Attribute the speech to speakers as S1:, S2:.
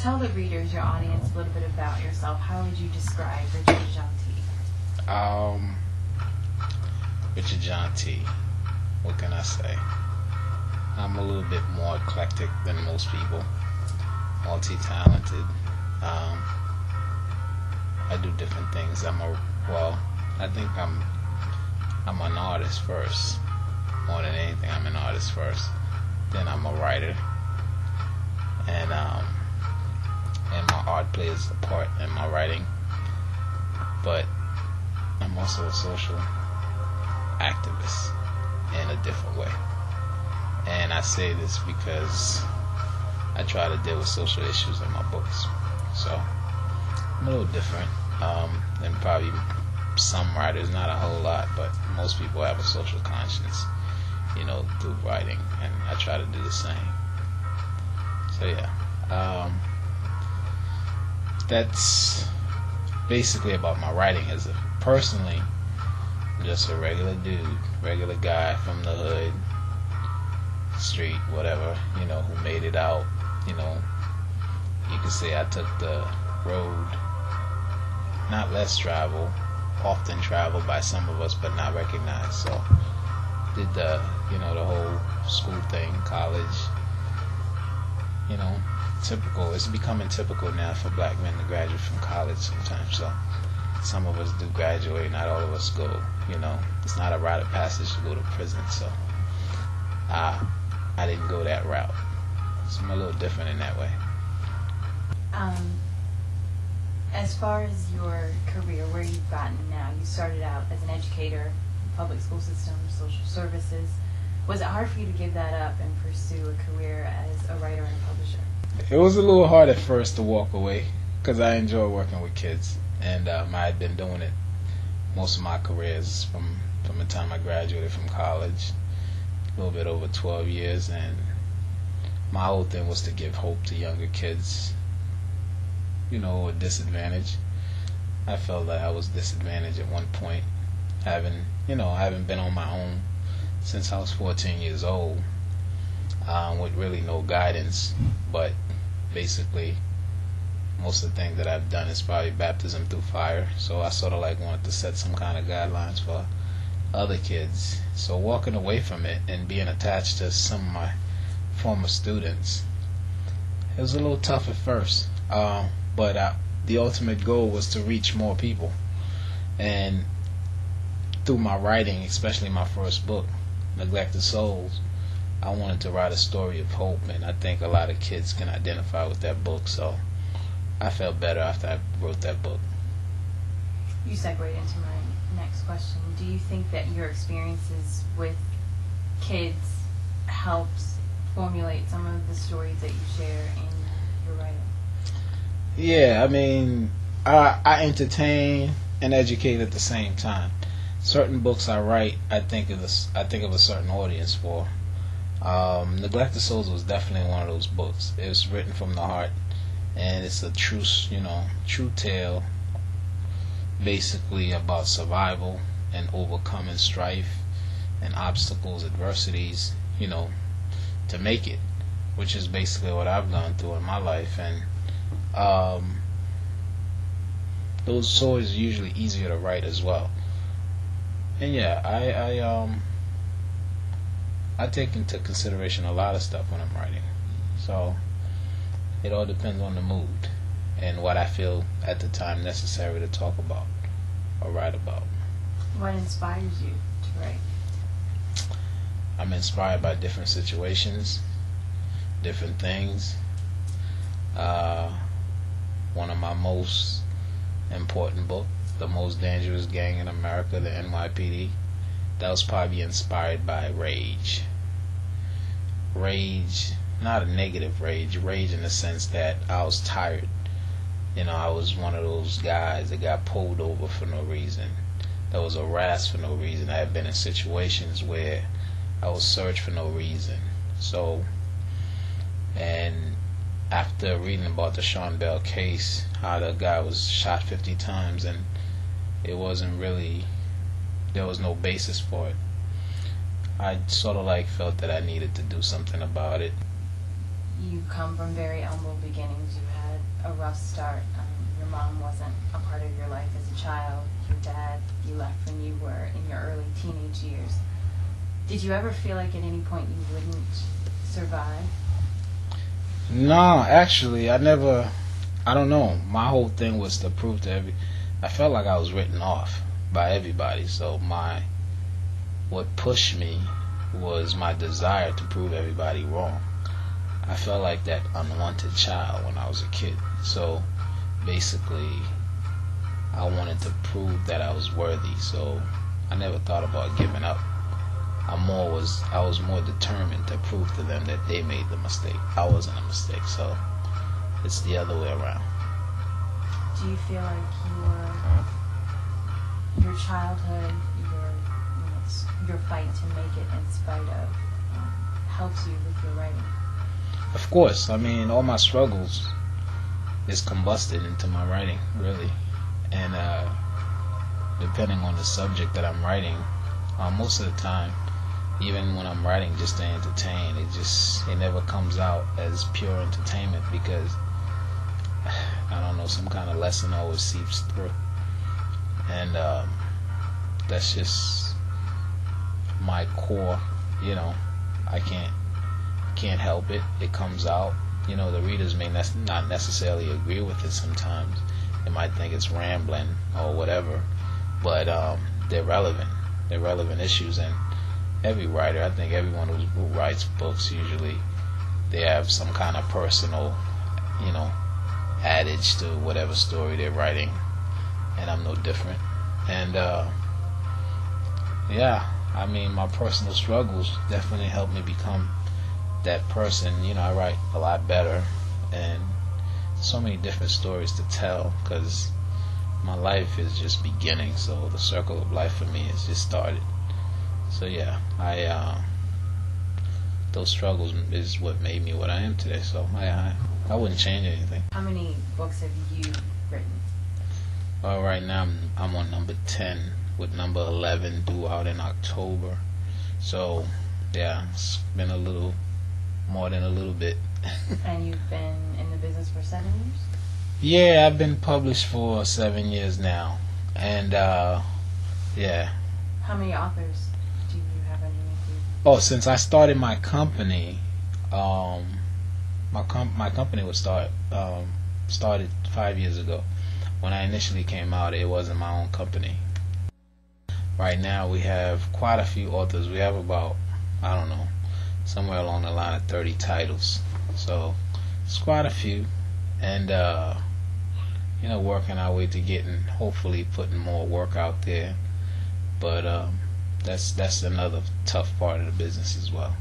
S1: tell the readers, your audience, a little bit about yourself. How would you describe Richard Jeanty?
S2: Richard Jeanty, what can I say? I'm a little bit more eclectic than most people, multi-talented. I do different things. I think I'm an artist first. More than anything, I'm an artist first. Then I'm a writer, and my art plays a part in my writing. But I'm also a social activist in a different way. And I say this because I try to deal with social issues in my books. So I'm a little different than probably some writers, not a whole lot, but most people have a social conscience, through writing, and I try to do the same. So yeah, that's basically about my writing. Personally, I'm just a regular dude, regular guy from the hood, street, whatever, who made it out. You could say I took the road not less traveled, often traveled by some of us, but not recognized. So did the whole school thing, college, typical. It's becoming typical now for black men to graduate from college sometimes. So some of us do graduate, not all of us go. It's not a rite of passage to go to prison. So I didn't go that route. So I'm a little different in that way.
S1: As far as your career, where you've gotten now, you started out as an educator, public school system, social services. Was it hard for you to give that up and pursue a career as a writer and a publisher?
S2: It was a little hard at first to walk away because I enjoy working with kids, and I had been doing it most of my careers from the time I graduated from college, a little bit over 12 years, and my whole thing was to give hope to younger kids, with disadvantage. I felt like I was disadvantaged at one point, having been on my own since I was 14 years old, with really no guidance. But basically, most of the things that I've done is probably baptism through fire. So I sort of wanted to set some kind of guidelines for other kids. So walking away from it and being attached to some of my former students, it was a little tough at first. But the ultimate goal was to reach more people. And through my writing, especially my first book, Neglected Souls, I wanted to write a story of hope, and I think a lot of kids can identify with that book. So I felt better after I wrote that book.
S1: You segued into my next question. Do you think that your experiences with kids helped formulate some of the stories that you share in your writing?
S2: Yeah, I entertain and educate at the same time. Certain books I write, I think of a certain audience for. Neglected Souls was definitely one of those books. It was written from the heart, and it's a true tale, basically about survival and overcoming strife and obstacles, adversities, to make it, which is basically what I've gone through in my life. And those stories are usually easier to write as well. And yeah, I take into consideration a lot of stuff when I'm writing. So it all depends on the mood and what I feel at the time necessary to talk about or write about.
S1: What inspires you to write?
S2: I'm inspired by different situations, different things. One of my most important books, The Most Dangerous Gang in America, the NYPD, that was probably inspired by rage. Rage, not a negative rage in the sense that I was tired. I was one of those guys that got pulled over for no reason, that was harassed for no reason. I had been in situations where I was searched for no reason. So, and after reading about the Sean Bell case, how the guy was shot 50 times and it wasn't really, there was no basis for it, I sort of felt that I needed to do something about it.
S1: You come from very humble beginnings. You had a rough start. Your mom wasn't a part of your life as a child. Your dad, you left when you were in your early teenage years. Did you ever feel like at any point you wouldn't survive?
S2: No, actually, I never. I don't know. My whole thing was to prove to I felt like I was written off by everybody. So what pushed me was my desire to prove everybody wrong. I felt like that unwanted child when I was a kid. So basically, I wanted to prove that I was worthy. So I never thought about giving up. I was more determined to prove to them that they made the mistake. I wasn't a mistake. So it's the other way around.
S1: Do you feel like your childhood, your fight to make it in spite of, helps you with your writing?
S2: Of course. I mean, all my struggles is combusted into my writing, really. And depending on the subject that I'm writing, most of the time, even when I'm writing just to entertain, it never comes out as pure entertainment because, I don't know, some kind of lesson always seeps through. And that's just my core, I can't help it. It comes out. The readers may not necessarily agree with it sometimes. They might think it's rambling or whatever, but they're relevant. They're relevant issues, and every writer, I think everyone who writes books, usually they have some kind of personal, adage to whatever story they're writing, and I'm no different. And I mean, my personal struggles definitely helped me become that person. I write a lot better, and so many different stories to tell because my life is just beginning. So the circle of life for me has just started. So yeah, those struggles is what made me what I am today. So I wouldn't change anything.
S1: How many books have you written?
S2: Well, right now I'm on number 10 with number 11 due out in October. So yeah, it's been a little more than a little bit.
S1: And you've been in the business for 7 years?
S2: Yeah, I've been published for 7 years now. And yeah.
S1: How many authors do you have underneath you?
S2: Oh, since I started my company, my company was started 5 years ago. When I initially came out, it wasn't my own company. Right now, we have quite a few authors. We have about, I don't know, somewhere along the line of 30 titles. So it's quite a few, and working our way to getting, hopefully putting more work out there. But that's another tough part of the business as well.